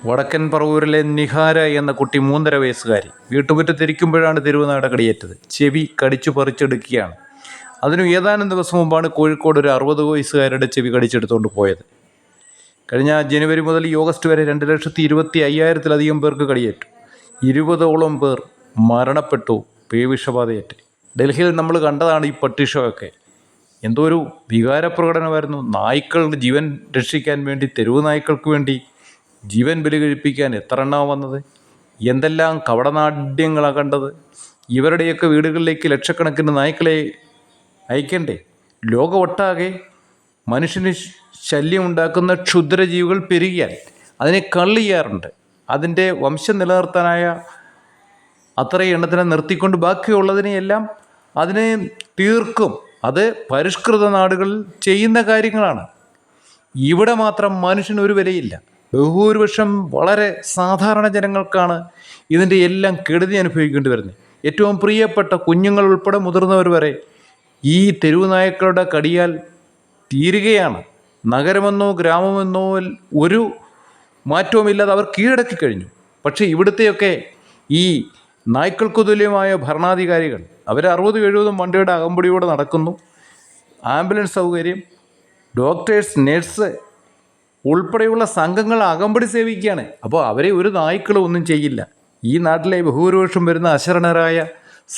വടക്കൻ പറവൂരിലെ നിഹാര എന്ന കുട്ടി 3.5 വയസ്സുകാരി വീട്ടുമുറ്റത്തിരിക്കുമ്പോഴാണ് തെരുവുനായ കടിയേറ്റത്. ചെവി കടിച്ചു പറിച്ചെടുക്കുകയാണ്. അതിനു ഏതാനും ദിവസം മുമ്പാണ് കോഴിക്കോട് ഒരു 60 വയസ്സുകാരുടെ ചെവി കടിച്ചെടുത്തുകൊണ്ട് പോയത്. കഴിഞ്ഞ ജനുവരി മുതൽ ഈ ഓഗസ്റ്റ് വരെ 2,25,000-ലധികം പേർക്ക് കടിയേറ്റു. 20ഓളം പേർ മരണപ്പെട്ടു പേവിഷബാധയേറ്റ്. ഡൽഹിയിൽ നമ്മൾ കണ്ടതാണ് ഈ പട്ടി ഷോ ഒക്കെ. എന്തോ ഒരു വികാരപ്രകടനമായിരുന്നു. നായ്ക്കളുടെ ജീവൻ രക്ഷിക്കാൻ വേണ്ടി, തെരുവ് നായ്ക്കൾക്ക് വേണ്ടി ജീവൻ ബലി കഴിപ്പിക്കാൻ എത്ര എണ്ണമാണ് വന്നത്. എന്തെല്ലാം കവടനാട്യങ്ങളാണ് കണ്ടത്. ഇവരുടെയൊക്കെ വീടുകളിലേക്ക് ലക്ഷക്കണക്കിന് നായ്ക്കളെ അയക്കണ്ടേ? ലോകമൊട്ടാകെ മനുഷ്യന് ശല്യമുണ്ടാക്കുന്ന ക്ഷുദ്രജീവികൾ പെരുകിയാൽ അതിനെ കള്ളിയാറുണ്ട്. അതിൻ്റെ വംശം നിലനിർത്താനായ അത്രയും എണ്ണത്തിനെ നിർത്തിക്കൊണ്ട് ബാക്കിയുള്ളതിനെയെല്ലാം അതിനെ തീർക്കും. അത് പരിഷ്കൃത നാടുകളിൽ ചെയ്യുന്ന കാര്യങ്ങളാണ്. ഇവിടെ മാത്രം മനുഷ്യന് ഒരു വിലയില്ല. ബഹുഭൂരിപക്ഷം വളരെ സാധാരണ ജനങ്ങൾക്കാണ് ഇതിൻ്റെ എല്ലാം കെടുതി അനുഭവിക്കേണ്ടി വരുന്നത്. ഏറ്റവും പ്രിയപ്പെട്ട കുഞ്ഞുങ്ങൾ ഉൾപ്പെടെ മുതിർന്നവർ വരെ ഈ തെരുവ് നായ്ക്കളുടെ കടിയാൽ തീരുകയാണ്. നഗരമെന്നോ ഗ്രാമമെന്നോ ഒരു മാറ്റവുമില്ലാതെ അവർ കീഴടക്കി കഴിഞ്ഞു. പക്ഷേ ഇവിടുത്തെയൊക്കെ ഈ നായ്ക്കൾക്ക് തുല്യമായ ഭരണാധികാരികൾ അവർ 60-70 വണ്ടിയുടെ അകമ്പടിയോടെ നടക്കുന്നു. ആംബുലൻസ് സൗകര്യം, ഡോക്ടേഴ്സ്, നഴ്സ് ഉൾപ്പെടെയുള്ള സംഘങ്ങൾ അകമ്പടി സേവിക്കുകയാണ്. അപ്പോൾ അവരെ ഒരു നായ്ക്കളും ഒന്നും ചെയ്യില്ല. ഈ നാട്ടിലെ ബഹുഭൂരിപക്ഷം വരുന്ന അശരണരായ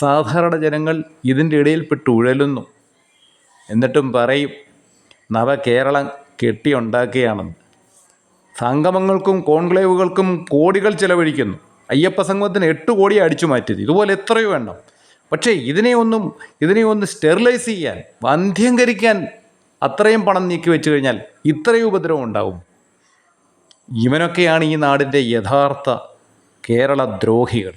സാധാരണ ജനങ്ങൾ ഇതിൻ്റെ ഇടയിൽപ്പെട്ട് ഉഴലുന്നു. എന്നിട്ടും പറയും നവകേരളം കെട്ടിയുണ്ടാക്കുകയാണെന്ന്. സംഗമങ്ങൾക്കും കോൺക്ലേവുകൾക്കും കോടികൾ ചെലവഴിക്കുന്നു. അയ്യപ്പ സംഗമത്തിന് 8 കോടി അടിച്ചു മാറ്റിയത്. ഇതുപോലെ എത്രയോ വേണം. പക്ഷേ ഇതിനെ ഒന്ന് സ്റ്റെറിലൈസ് ചെയ്യാൻ, വന്ധ്യംകരിക്കാൻ അത്രയും പണം നീക്കി വെച്ച് കഴിഞ്ഞാൽ ഇത്രയും ഉപദ്രവം ഉണ്ടാവും. ഇവനൊക്കെയാണ് ഈ നാടിൻ്റെ യഥാർത്ഥ കേരള ദ്രോഹികൾ.